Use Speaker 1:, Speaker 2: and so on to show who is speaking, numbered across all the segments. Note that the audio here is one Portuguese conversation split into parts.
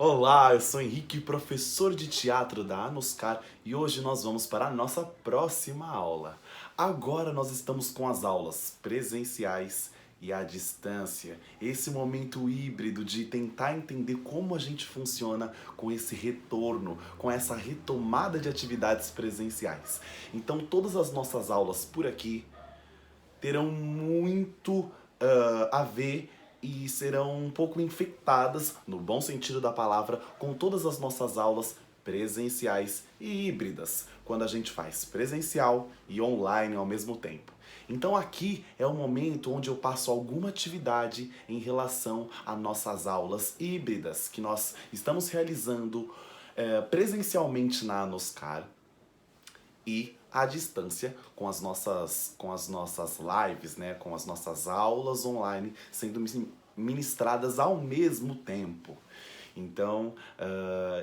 Speaker 1: Olá, eu sou Henrique, professor de teatro da Anuscar, e hoje nós vamos para a nossa próxima aula. Agora nós estamos com as aulas presenciais e à distância. Esse momento híbrido de tentar entender como a gente funciona com esse retorno, com essa retomada de atividades presenciais. Então todas as nossas aulas por aqui terão muito a ver e serão um pouco infectadas, no bom sentido da palavra, com todas as nossas aulas presenciais e híbridas, quando a gente faz presencial e online ao mesmo tempo. Então aqui é o momento onde eu passo alguma atividade em relação a nossas aulas híbridas que nós estamos realizando presencialmente na Anoscar e à distância com as nossas lives, né, com as nossas aulas online sendo ministradas ao mesmo tempo. Então,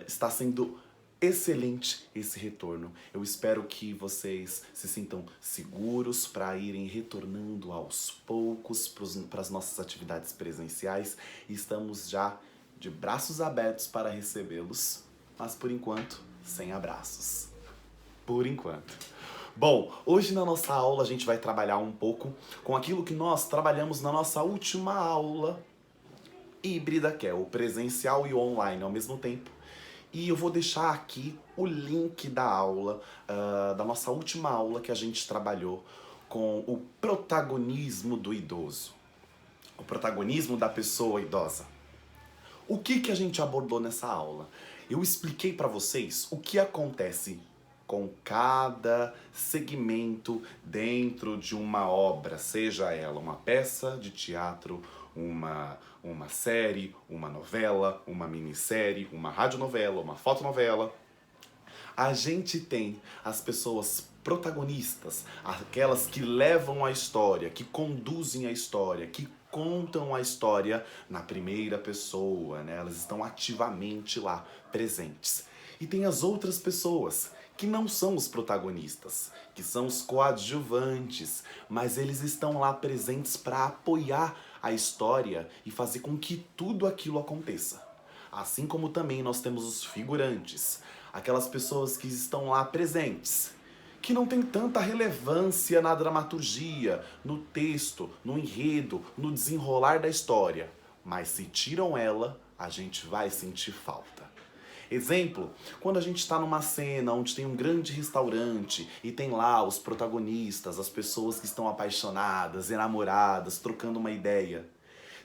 Speaker 1: está sendo excelente esse retorno. Eu espero que vocês se sintam seguros para irem retornando aos poucos para as nossas atividades presenciais. E estamos já de braços abertos para recebê-los, mas por enquanto, sem abraços. Por enquanto. Bom, hoje na nossa aula a gente vai trabalhar um pouco com aquilo que nós trabalhamos na nossa última aula híbrida, que é o presencial e o online ao mesmo tempo. E eu vou deixar aqui o link da aula, da nossa última aula que a gente trabalhou com o protagonismo do idoso. O protagonismo da pessoa idosa. O que a gente abordou nessa aula? Eu expliquei para vocês o que acontece com cada segmento dentro de uma obra, seja ela uma peça de teatro, uma série, uma novela, uma minissérie, uma radionovela, uma fotonovela. A gente tem as pessoas protagonistas, aquelas que levam a história, que conduzem a história, que contam a história na primeira pessoa, né? Elas estão ativamente lá, presentes. E tem as outras pessoas que não são os protagonistas, que são os coadjuvantes, mas eles estão lá presentes para apoiar a história e fazer com que tudo aquilo aconteça. Assim como também nós temos os figurantes, aquelas pessoas que estão lá presentes, que não tem tanta relevância na dramaturgia, no texto, no enredo, no desenrolar da história, mas se tiram ela, a gente vai sentir falta. Exemplo, quando a gente está numa cena onde tem um grande restaurante e tem lá os protagonistas, as pessoas que estão apaixonadas, enamoradas, trocando uma ideia.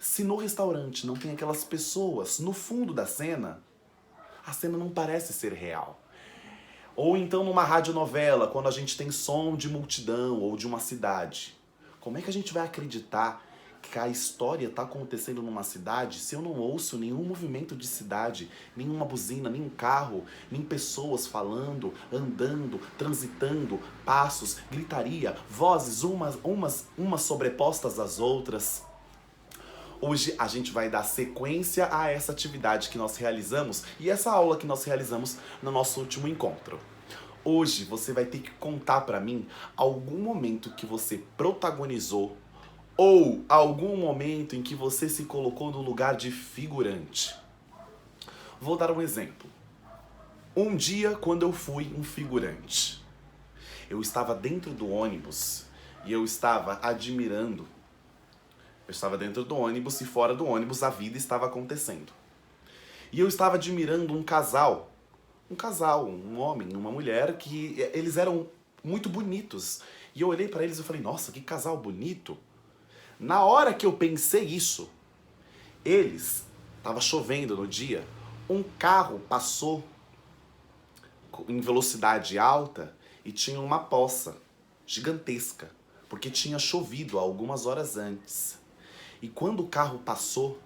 Speaker 1: Se no restaurante não tem aquelas pessoas no fundo da cena, a cena não parece ser real. Ou então numa radionovela, quando a gente tem som de multidão ou de uma cidade. Como é que a gente vai acreditar que a história está acontecendo numa cidade se eu não ouço nenhum movimento de cidade, nenhuma buzina, nenhum carro, nem pessoas falando, andando, transitando, passos, gritaria, vozes umas sobrepostas às outras? Hoje a gente vai dar sequência a essa atividade que nós realizamos e essa aula que nós realizamos no nosso último encontro. Hoje você vai ter que contar para mim algum momento que você protagonizou ou algum momento em que você se colocou no lugar de figurante. Vou dar um exemplo. Um dia, quando eu fui um figurante, eu estava dentro do ônibus e eu estava admirando. Eu estava dentro do ônibus e fora do ônibus a vida estava acontecendo. E eu estava admirando um casal, um homem, uma mulher, que eles eram muito bonitos. E eu olhei para eles e falei, nossa, que casal bonito. Na hora que eu pensei isso, estava chovendo no dia, um carro passou em velocidade alta e tinha uma poça gigantesca, porque tinha chovido algumas horas antes. E quando o carro passou,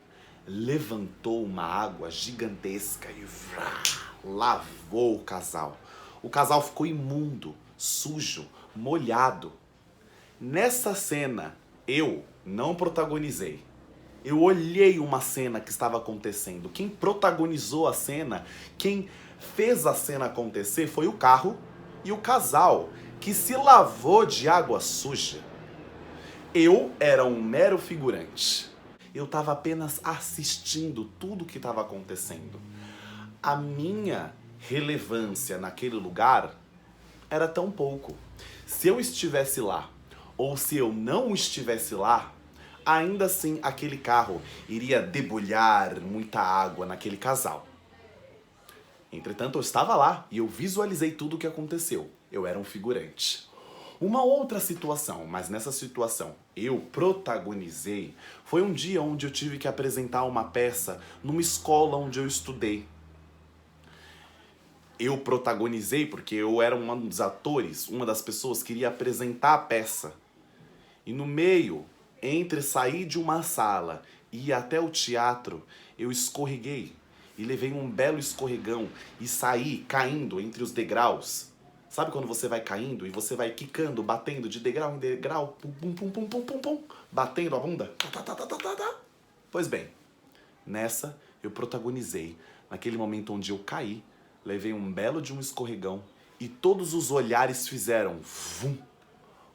Speaker 1: levantou uma água gigantesca e lavou o casal. O casal ficou imundo, sujo, molhado. Nessa cena, eu não protagonizei. Eu olhei uma cena que estava acontecendo. Quem protagonizou a cena, quem fez a cena acontecer foi o carro e o casal, que se lavou de água suja. Eu era um mero figurante. Eu estava apenas assistindo tudo o que estava acontecendo. a minha relevância naquele lugar era tão pouco. Se eu estivesse lá ou se eu não estivesse lá, ainda assim aquele carro iria debulhar muita água naquele casal. Entretanto, eu estava lá e eu visualizei tudo o que aconteceu. Eu era um figurante. Uma outra situação, mas nessa situação eu protagonizei, foi um dia onde eu tive que apresentar uma peça numa escola onde eu estudei. Eu protagonizei porque eu era um dos atores, uma das pessoas que iria apresentar a peça. E no meio, entre sair de uma sala e ir até o teatro, eu escorreguei e levei um belo escorregão e saí caindo entre os degraus. Sabe quando você vai caindo e você vai quicando, batendo de degrau em degrau, pum, pum, pum, pum, pum, pum, pum, batendo a bunda? Tá, tá, tá, tá, tá, tá. Pois bem, nessa eu protagonizei, naquele momento onde eu caí, levei um belo de um escorregão e todos os olhares fizeram vum,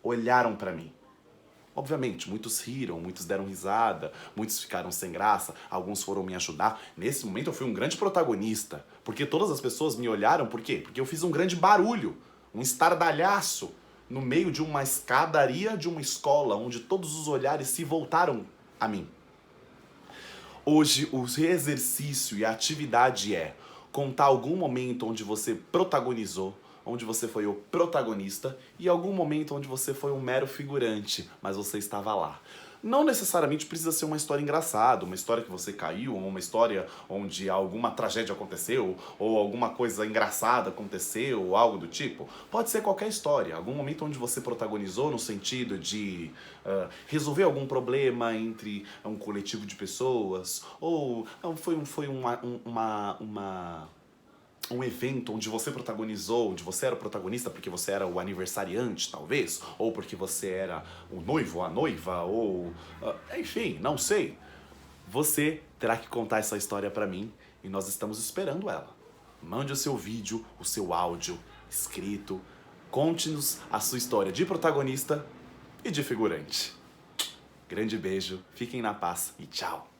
Speaker 1: olharam pra mim. Obviamente, muitos riram, muitos deram risada, muitos ficaram sem graça, alguns foram me ajudar. Nesse momento eu fui um grande protagonista, porque todas as pessoas me olharam, por quê? Porque eu fiz um grande barulho, um estardalhaço, no meio de uma escadaria de uma escola, onde todos os olhares se voltaram a mim. Hoje, o exercício e a atividade é contar algum momento onde você protagonizou, onde você foi o protagonista e algum momento onde você foi um mero figurante, mas você estava lá. Não necessariamente precisa ser uma história engraçada, uma história que você caiu, ou uma história onde alguma tragédia aconteceu, ou alguma coisa engraçada aconteceu, ou algo do tipo. Pode ser qualquer história, algum momento onde você protagonizou no sentido de resolver algum problema entre um coletivo de pessoas, ou foi um evento onde você protagonizou, onde você era o protagonista porque você era o aniversariante, talvez, ou porque você era o noivo, a noiva, ou... enfim, não sei. Você terá que contar essa história pra mim e nós estamos esperando ela. Mande o seu vídeo, o seu áudio escrito, conte-nos a sua história de protagonista e de figurante. Grande beijo, fiquem na paz e tchau!